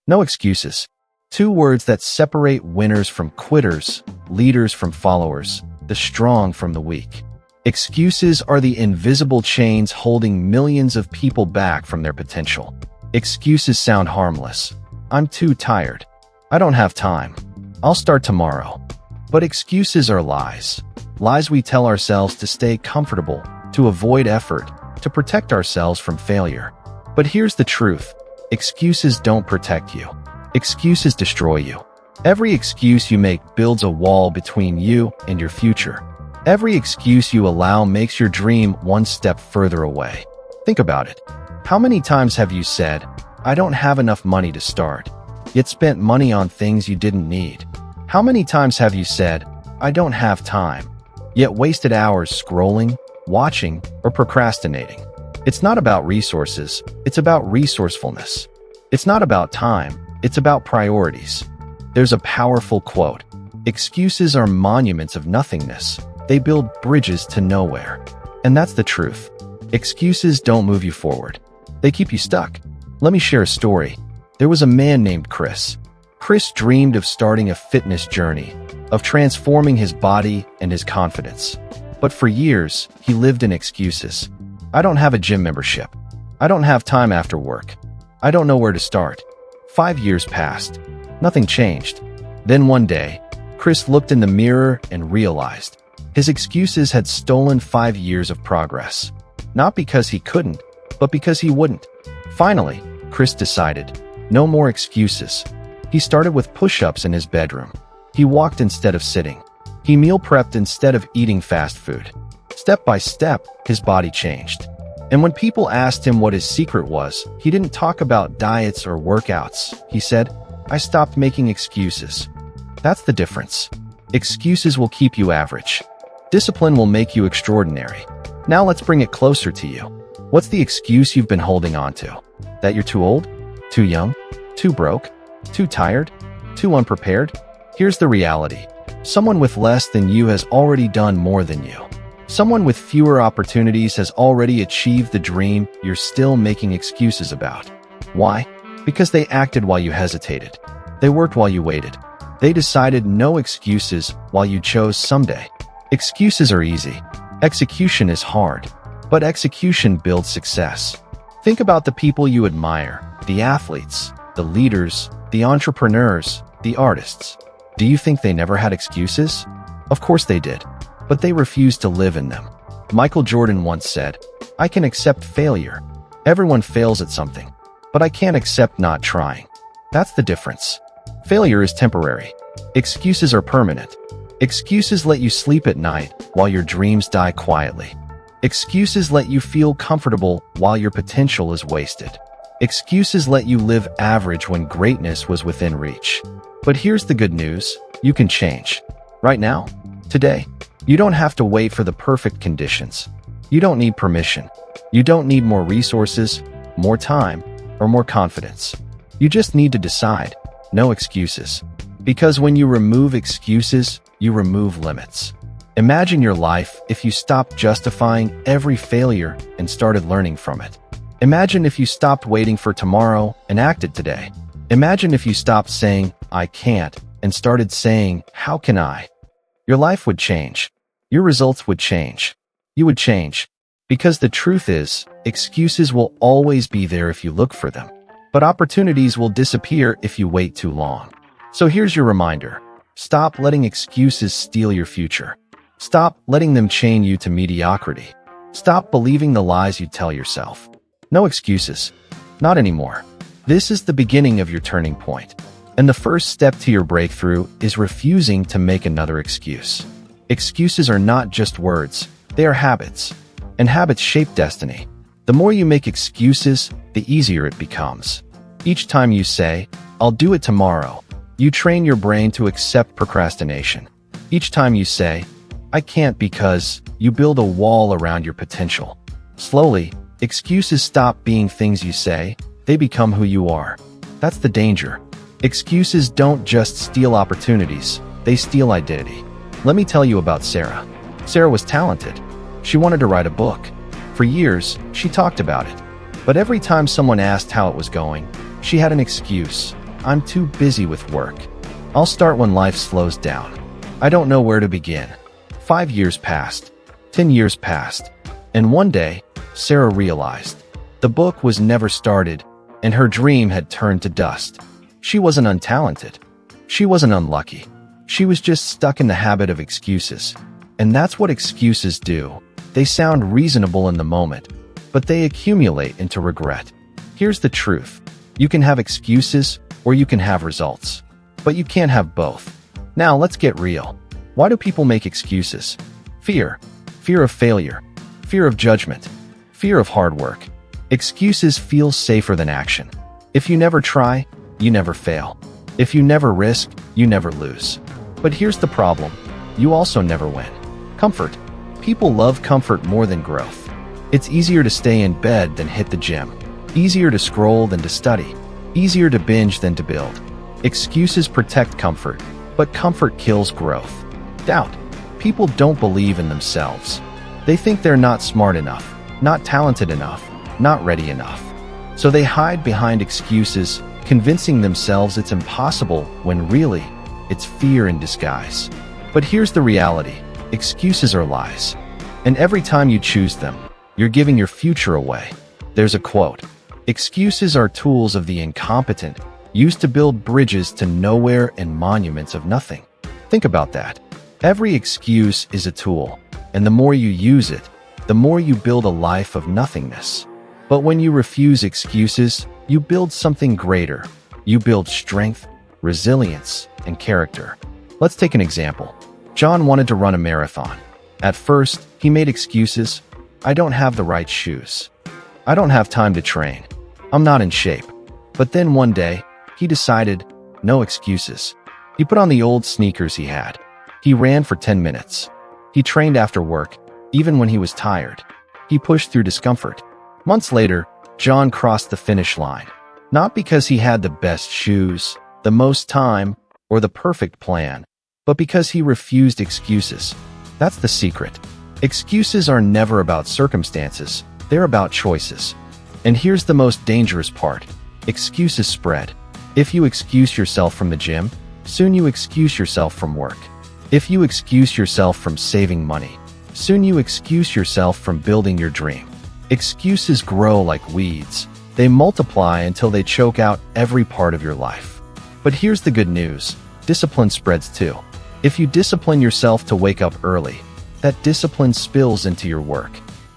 No excuses. Two words that separate winners from quitters, leaders from followers, the strong from the weak. Excuses are the invisible chains holding millions of people back from their potential. Excuses sound harmless. I'm too tired. I don't have time. I'll start tomorrow. But excuses are lies. Lies we tell ourselves to stay comfortable, to avoid effort, to protect ourselves from failure. But here's the truth. Excuses don't protect you. Excuses destroy you. Every excuse you make builds a wall between you and your future. Every excuse you allow makes your dream one step further away. Think about it. How many times have you said, "I don't have enough money to start," yet spent money on things you didn't need? How many times have you said, "I don't have time," yet wasted hours scrolling, watching, or procrastinating? It's not about resources, it's about resourcefulness. It's not about time, it's about priorities. There's a powerful quote: "Excuses are monuments of nothingness. They build bridges to nowhere." And that's the truth. Excuses don't move you forward. They keep you stuck. Let me share a story. There was a man named Chris. Chris dreamed of starting a fitness journey, of transforming his body and his confidence. But for years, he lived in excuses. "I don't have a gym membership. I don't have time after work. I don't know where to start." 5 years passed. Nothing changed. Then one day, Chris looked in the mirror and realized his excuses had stolen 5 years of progress. Not because he couldn't, but because he wouldn't. Finally, Chris decided, no more excuses. He started with push-ups in his bedroom. He walked instead of sitting. He meal prepped instead of eating fast food. Step by step, his body changed. And when people asked him what his secret was, he didn't talk about diets or workouts. He said, "I stopped making excuses." That's the difference. Excuses will keep you average. Discipline will make you extraordinary. Now let's bring it closer to you. What's the excuse you've been holding on to? That you're too old? Too young? Too broke? Too tired? Too unprepared? Here's the reality. Someone with less than you has already done more than you. Someone with fewer opportunities has already achieved the dream you're still making excuses about. Why? Because they acted while you hesitated. They worked while you waited. They decided no excuses while you chose someday. Excuses are easy. Execution is hard. But execution builds success. Think about the people you admire, the athletes, the leaders, the entrepreneurs, the artists. Do you think they never had excuses? Of course they did. But they refused to live in them. Michael Jordan once said, "I can accept failure. Everyone fails at something. But I can't accept not trying." That's the difference. Failure is temporary. Excuses are permanent. Excuses let you sleep at night while your dreams die quietly. Excuses let you feel comfortable while your potential is wasted. Excuses let you live average when greatness was within reach. But here's the good news. You can change. Right now. Today. You don't have to wait for the perfect conditions. You don't need permission. You don't need more resources, more time, or more confidence. You just need to decide. No excuses. Because when you remove excuses, you remove limits. Imagine your life if you stopped justifying every failure and started learning from it. Imagine if you stopped waiting for tomorrow and acted today. Imagine if you stopped saying, "I can't," and started saying, "How can I?" Your life would change. Your results would change. You would change. Because the truth is, excuses will always be there if you look for them. But opportunities will disappear if you wait too long. So here's your reminder. Stop letting excuses steal your future. Stop letting them chain you to mediocrity. Stop believing the lies you tell yourself. No excuses. Not anymore. This is the beginning of your turning point. And the first step to your breakthrough is refusing to make another excuse. Excuses are not just words, they are habits. And habits shape destiny. The more you make excuses, the easier it becomes. Each time you say, "I'll do it tomorrow," you train your brain to accept procrastination. Each time you say, "I can't because," you build a wall around your potential. Slowly, excuses stop being things you say, they become who you are. That's the danger. Excuses don't just steal opportunities, they steal identity. Let me tell you about Sarah. Sarah was talented. She wanted to write a book. For years, she talked about it. But every time someone asked how it was going, she had an excuse. I'm too busy with work. I'll start when life slows down. I don't know where to begin. 5 years passed. 10 years passed. And one day, Sarah realized the book was never started, and her dream had turned to dust. She wasn't untalented. She wasn't unlucky. She was just stuck in the habit of excuses. And that's what excuses do. They sound reasonable in the moment, but they accumulate into regret. Here's the truth. You can have excuses or you can have results, but you can't have both. Now let's get real. Why do people make excuses? Fear. Fear of failure. Fear of judgment. Fear of hard work. Excuses feel safer than action. If you never try, you never fail. If you never risk, you never lose. But here's the problem. You also never win. Comfort. People love comfort more than growth. It's easier to stay in bed than hit the gym. Easier to scroll than to study. Easier to binge than to build. Excuses protect comfort, but comfort kills growth. Doubt. People don't believe in themselves. They think they're not smart enough, not talented enough, not ready enough. So they hide behind excuses, convincing themselves it's impossible when really, it's fear in disguise. But here's the reality. Excuses are lies. And every time you choose them, you're giving your future away. There's a quote. Excuses are tools of the incompetent, used to build bridges to nowhere and monuments of nothing. Think about that. Every excuse is a tool, and the more you use it, the more you build a life of nothingness. But when you refuse excuses, you build something greater. You build strength, resilience, and character. Let's take an example. John wanted to run a marathon. At first, he made excuses. I don't have the right shoes. I don't have time to train. I'm not in shape. But then one day, he decided, no excuses. He put on the old sneakers he had. He ran for 10 minutes. He trained after work, even when he was tired. He pushed through discomfort. Months later, John crossed the finish line. Not because he had the best shoes, the most time, or the perfect plan, but because he refused excuses. That's the secret. Excuses are never about circumstances, they're about choices. And here's the most dangerous part. Excuses spread. If you excuse yourself from the gym, soon you excuse yourself from work. If you excuse yourself from saving money, soon you excuse yourself from building your dream. Excuses grow like weeds. They multiply until they choke out every part of your life. But here's the good news. Discipline spreads too. If you discipline yourself to wake up early, that discipline spills into your work.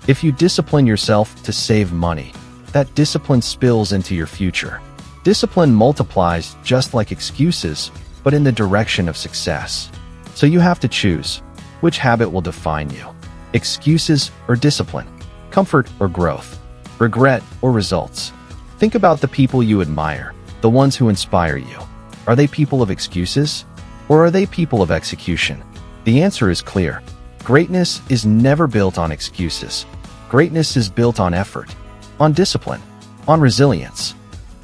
If you discipline yourself to save money, that discipline spills into your future. Discipline multiplies just like excuses, but in the direction of success. So you have to choose. Which habit will define you? Excuses or discipline? Comfort or growth? Regret or results? Think about the people you admire, the ones who inspire you. Are they people of excuses? Or are they people of execution? The answer is clear. Greatness is never built on excuses. Greatness is built on effort, on discipline, on resilience.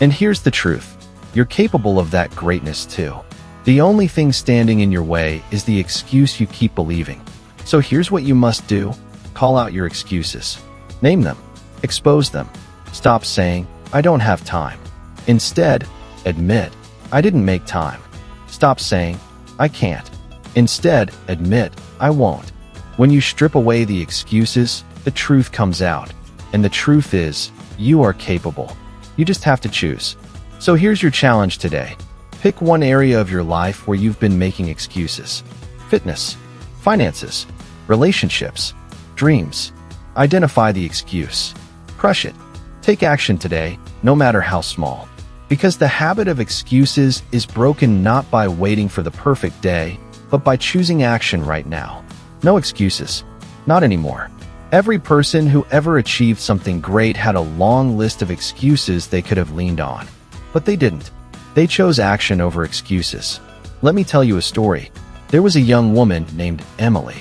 And here's the truth. You're capable of that greatness too. The only thing standing in your way is the excuse you keep believing. So here's what you must do. Call out your excuses. Name them. Expose them. Stop saying, I don't have time. Instead, admit, I didn't make time. Stop saying, I can't. Instead, admit, I won't. When you strip away the excuses, the truth comes out. And the truth is, you are capable. You just have to choose. So here's your challenge today. Pick one area of your life where you've been making excuses. Fitness, finances, relationships, dreams. Identify the excuse. Crush it. Take action today, no matter how small. Because the habit of excuses is broken not by waiting for the perfect day, but by choosing action right now. No excuses. Not anymore. Every person who ever achieved something great had a long list of excuses they could have leaned on. But they didn't. They chose action over excuses. Let me tell you a story. There was a young woman named Emily.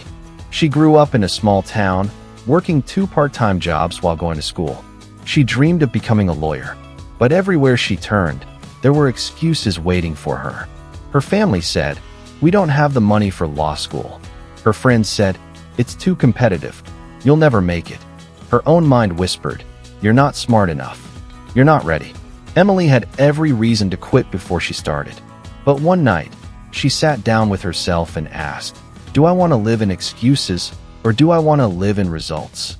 She grew up in a small town, working 2 part-time jobs while going to school. She dreamed of becoming a lawyer. But everywhere she turned, there were excuses waiting for her. Her family said, we don't have the money for law school. Her friends said, it's too competitive. You'll never make it. Her own mind whispered, you're not smart enough. You're not ready. Emily had every reason to quit before she started. But one night, she sat down with herself and asked, "Do I want to live in excuses or do I want to live in results?"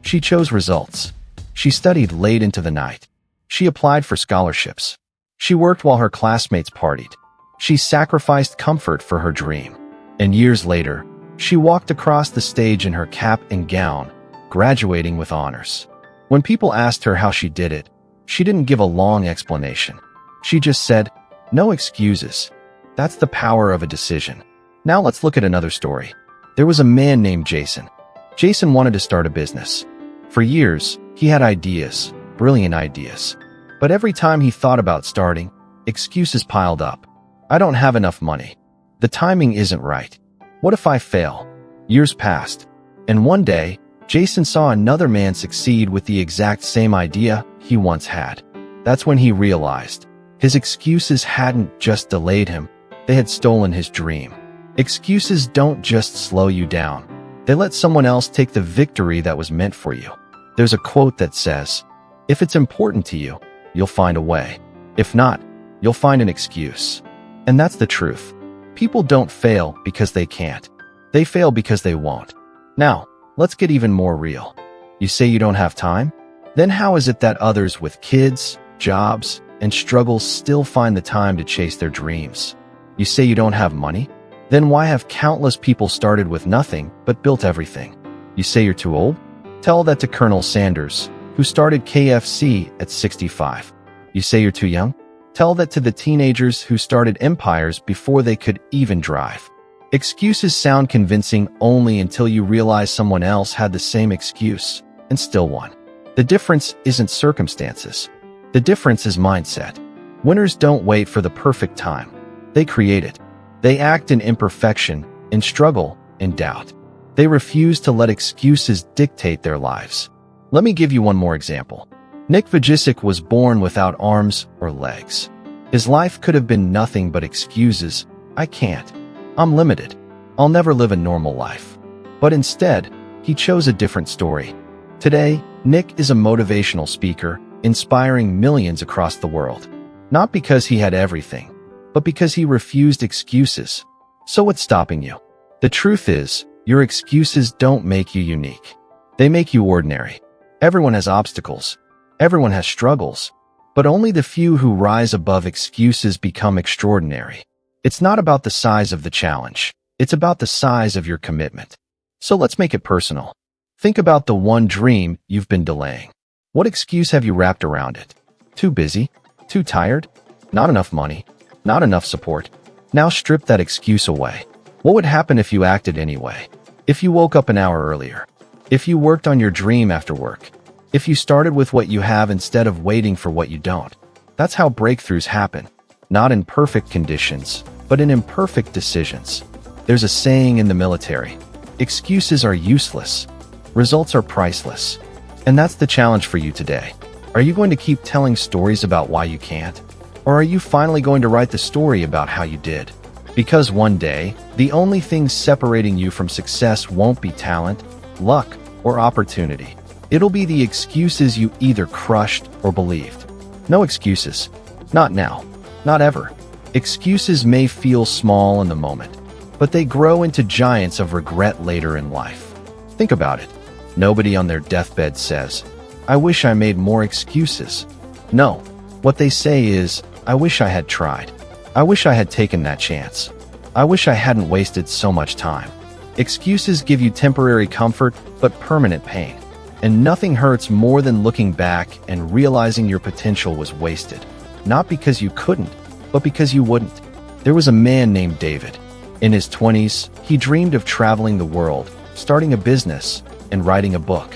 She chose results. She studied late into the night. She applied for scholarships. She worked while her classmates partied. She sacrificed comfort for her dream. And years later, she walked across the stage in her cap and gown, graduating with honors. When people asked her how she did it, she didn't give a long explanation. She just said, "No excuses." That's the power of a decision. Now let's look at another story. There was a man named Jason. Jason wanted to start a business. For years, he had ideas, brilliant ideas. But every time he thought about starting, excuses piled up. I don't have enough money. The timing isn't right. What if I fail? Years passed. And one day, Jason saw another man succeed with the exact same idea he once had. That's when he realized his excuses hadn't just delayed him, they had stolen his dream. Excuses don't just slow you down. They let someone else take the victory that was meant for you. There's a quote that says, "If it's important to you, you'll find a way. If not, you'll find an excuse." And that's the truth. People don't fail because they can't. They fail because they won't. Now, let's get even more real. You say you don't have time? Then how is it that others with kids, jobs, and struggles still find the time to chase their dreams? You say you don't have money? Then why have countless people started with nothing but built everything? You say you're too old? Tell that to Colonel Sanders, who started KFC at 65. You say you're too young? Tell that to the teenagers who started empires before they could even drive. Excuses sound convincing only until you realize someone else had the same excuse and still won. The difference isn't circumstances. The difference is mindset. Winners don't wait for the perfect time. They create it. They act in imperfection, in struggle, in doubt. They refuse to let excuses dictate their lives. Let me give you one more example. Nick Vujicic was born without arms or legs. His life could have been nothing but excuses. I can't. I'm limited. I'll never live a normal life. But instead, he chose a different story. Today, Nick is a motivational speaker, inspiring millions across the world. Not because he had everything, but because he refused excuses. So what's stopping you? The truth is, your excuses don't make you unique. They make you ordinary. Everyone has obstacles. Everyone has struggles. But only the few who rise above excuses become extraordinary. It's not about the size of the challenge. It's about the size of your commitment. So let's make it personal. Think about the one dream you've been delaying. What excuse have you wrapped around it? Too busy? Too tired? Not enough money? Not enough support? Now strip that excuse away. What would happen if you acted anyway? If you woke up an hour earlier? If you worked on your dream after work? If you started with what you have instead of waiting for what you don't? That's how breakthroughs happen. Not in perfect conditions, but in imperfect decisions. There's a saying in the military: excuses are useless. Results are priceless. And that's the challenge for you today. Are you going to keep telling stories about why you can't? Or are you finally going to write the story about how you did? Because one day, the only thing separating you from success won't be talent, luck, or opportunity. It'll be the excuses you either crushed or believed. No excuses. Not now. Not ever. Excuses may feel small in the moment, but they grow into giants of regret later in life. Think about it. Nobody on their deathbed says, "I wish I made more excuses." No. What they say is, "I wish I had tried. I wish I had taken that chance. I wish I hadn't wasted so much time." Excuses give you temporary comfort, but permanent pain. And nothing hurts more than looking back and realizing your potential was wasted. Not because you couldn't, but because you wouldn't. There was a man named David. In his 20s, he dreamed of traveling the world, starting a business, and writing a book.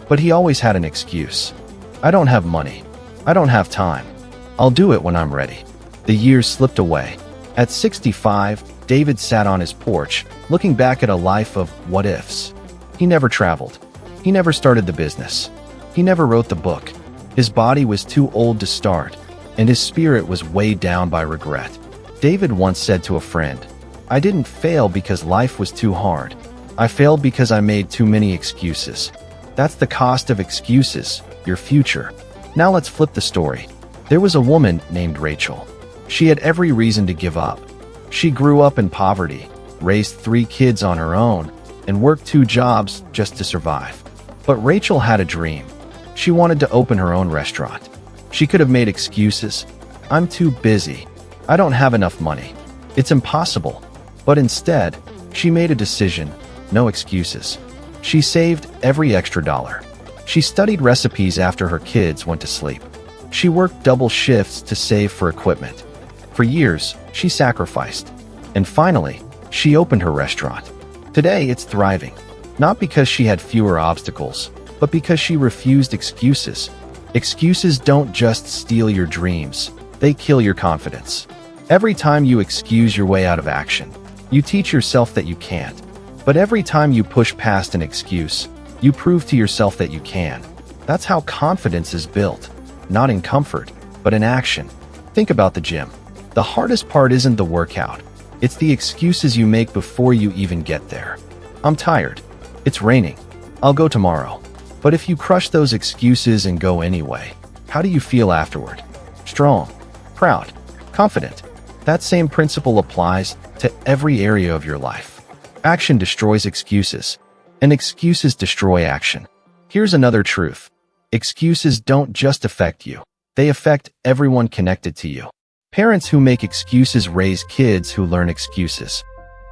But he always had an excuse. "I don't have money. I don't have time. I'll do it when I'm ready." The years slipped away. At 65, David sat on his porch, looking back at a life of what-ifs. He never traveled. He never started the business. He never wrote the book. His body was too old to start, and his spirit was weighed down by regret. David once said to a friend, "I didn't fail because life was too hard. I failed because I made too many excuses." That's the cost of excuses, your future. Now let's flip the story. There was a woman named Rachel. She had every reason to give up. She grew up in poverty, raised 3 kids on her own, and worked 2 jobs just to survive. But Rachel had a dream. She wanted to open her own restaurant. She could have made excuses. I'm too busy. I don't have enough money. It's impossible. But instead, she made a decision. No excuses. She saved every extra dollar. She studied recipes after her kids went to sleep. She worked double shifts to save for equipment. For years, she sacrificed. And finally, she opened her restaurant. Today, it's thriving. Not because she had fewer obstacles, but because she refused excuses. Excuses don't just steal your dreams, they kill your confidence. Every time you excuse your way out of action, you teach yourself that you can't. But every time you push past an excuse, you prove to yourself that you can. That's how confidence is built, not in comfort, but in action. Think about the gym. The hardest part isn't the workout. It's the excuses you make before you even get there. I'm tired. It's raining. I'll go tomorrow. But if you crush those excuses and go anyway, how do you feel afterward? Strong, proud, confident. That same principle applies to every area of your life. Action destroys excuses, and excuses destroy action. Here's another truth. Excuses don't just affect you. They affect everyone connected to you. Parents who make excuses raise kids who learn excuses.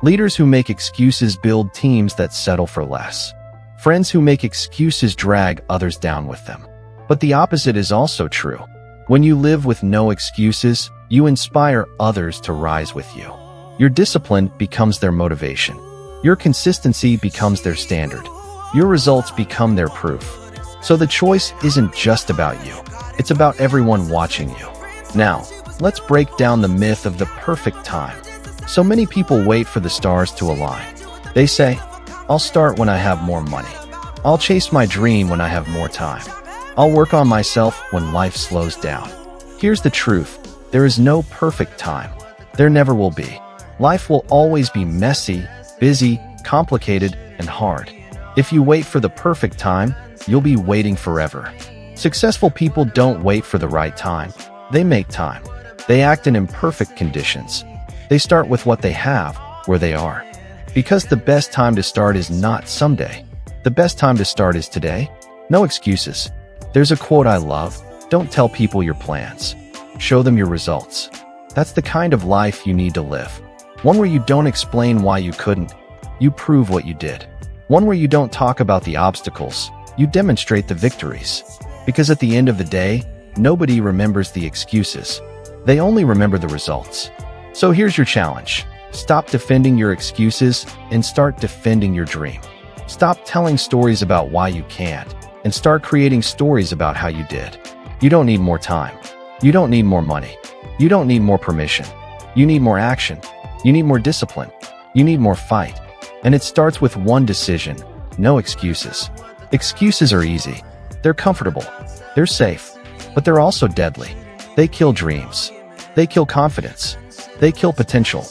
Leaders who make excuses build teams that settle for less. Friends who make excuses drag others down with them. But the opposite is also true. When you live with no excuses, you inspire others to rise with you. Your discipline becomes their motivation. Your consistency becomes their standard. Your results become their proof. So the choice isn't just about you. It's about everyone watching you. Now, let's break down the myth of the perfect time. So many people wait for the stars to align. They say, I'll start when I have more money. I'll chase my dream when I have more time. I'll work on myself when life slows down. Here's the truth. There is no perfect time. There never will be. Life will always be messy, busy, complicated, and hard. If you wait for the perfect time, you'll be waiting forever. Successful people don't wait for the right time. They make time. They act in imperfect conditions. They start with what they have, where they are. Because the best time to start is not someday. The best time to start is today. No excuses. There's a quote I love. Don't tell people your plans. Show them your results. That's the kind of life you need to live. One where you don't explain why you couldn't. You prove what you did. One where you don't talk about the obstacles. You demonstrate the victories. Because at the end of the day, nobody remembers the excuses. They only remember the results. So here's your challenge. Stop defending your excuses and start defending your dream. Stop telling stories about why you can't and start creating stories about how you did. You don't need more time. You don't need more money. You don't need more permission. You need more action. You need more discipline. You need more fight. And it starts with one decision. No excuses. Excuses are easy. They're comfortable. They're safe. But they're also deadly. They kill dreams. They kill confidence. They kill potential.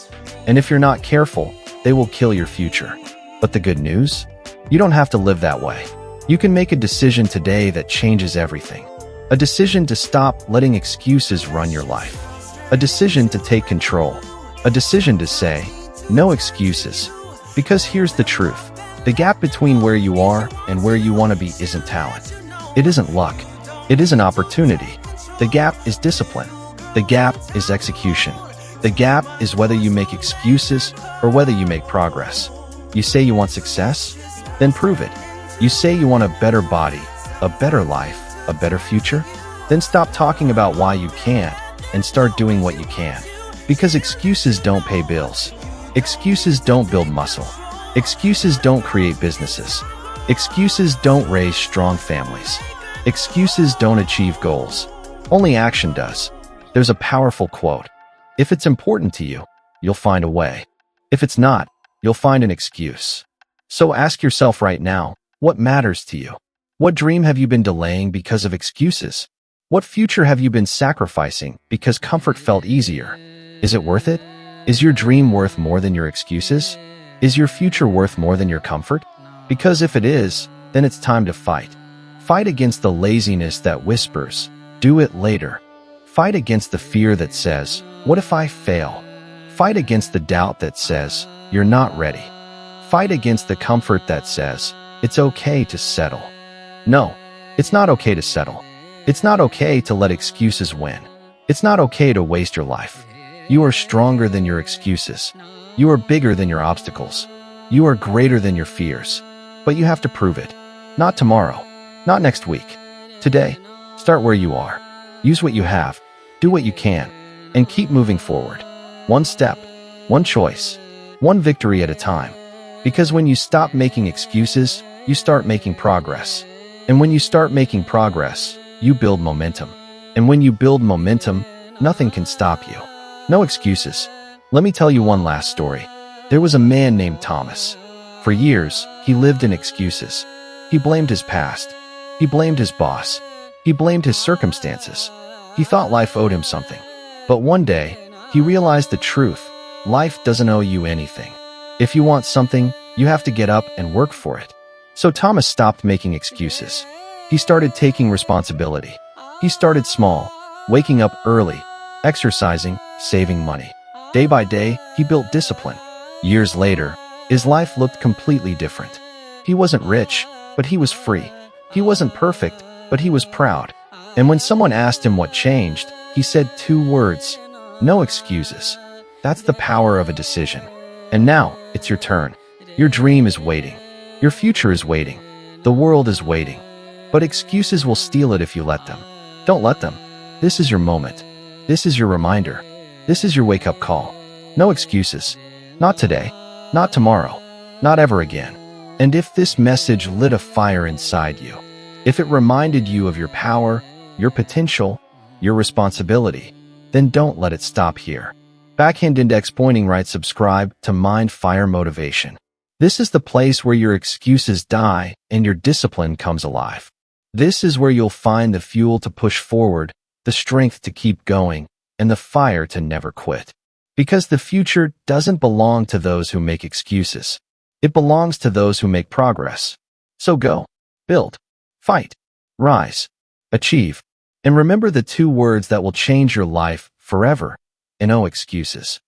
And if you're not careful, they will kill your future. But the good news? You don't have to live that way. You can make a decision today that changes everything. A decision to stop letting excuses run your life. A decision to take control. A decision to say, no excuses. Because here's the truth. The gap between where you are and where you want to be isn't talent. It isn't luck. It isn't opportunity. The gap is discipline. The gap is execution. The gap is whether you make excuses or whether you make progress. You say you want success? Then prove it. You say you want a better body, a better life, a better future? Then stop talking about why you can't and start doing what you can. Because excuses don't pay bills. Excuses don't build muscle. Excuses don't create businesses. Excuses don't raise strong families. Excuses don't achieve goals. Only action does. There's a powerful quote. If it's important to you, you'll find a way. If it's not, you'll find an excuse. So ask yourself right now, what matters to you? What dream have you been delaying because of excuses? What future have you been sacrificing because comfort felt easier? Is it worth it? Is your dream worth more than your excuses? Is your future worth more than your comfort? Because if it is, then it's time to fight. Fight against the laziness that whispers, do it later. Fight against the fear that says, "What if I fail?" Fight against the doubt that says, "You're not ready." Fight against the comfort that says, "It's okay to settle." No, it's not okay to settle. It's not okay to let excuses win. It's not okay to waste your life. You are stronger than your excuses. You are bigger than your obstacles. You are greater than your fears. But you have to prove it. Not tomorrow. Not next week. Today. Start where you are. Use what you have. Do what you can. And keep moving forward. One step. One choice. One victory at a time. Because when you stop making excuses, you start making progress. And when you start making progress, you build momentum. And when you build momentum, nothing can stop you. No excuses. Let me tell you one last story. There was a man named Thomas. For years, he lived in excuses. He blamed his past. He blamed his boss. He blamed his circumstances. He thought life owed him something. But one day, he realized the truth. Life doesn't owe you anything. If you want something, you have to get up and work for it. So Thomas stopped making excuses. He started taking responsibility. He started small, waking up early, exercising, saving money. Day by day, he built discipline. Years later, his life looked completely different. He wasn't rich, but he was free. He wasn't perfect, but he was proud. And when someone asked him what changed, he said 2 words: no excuses. That's the power of a decision. And now, it's your turn. Your dream is waiting. Your future is waiting. The world is waiting. But excuses will steal it if you let them. Don't let them. This is your moment. This is your reminder. This is your wake-up call. No excuses. Not today. Not tomorrow. Not ever again. And if this message lit a fire inside you, if it reminded you of your power, your potential, your responsibility, then don't let it stop here. Backhand index pointing right. Subscribe to Mind Fire Motivation. This is the place where your excuses die and your discipline comes alive. This is where you'll find the fuel to push forward, the strength to keep going, and the fire to never quit. Because the future doesn't belong to those who make excuses. It belongs to those who make progress. So go, build, fight, rise, achieve, and remember the 2 words that will change your life forever: and no excuses.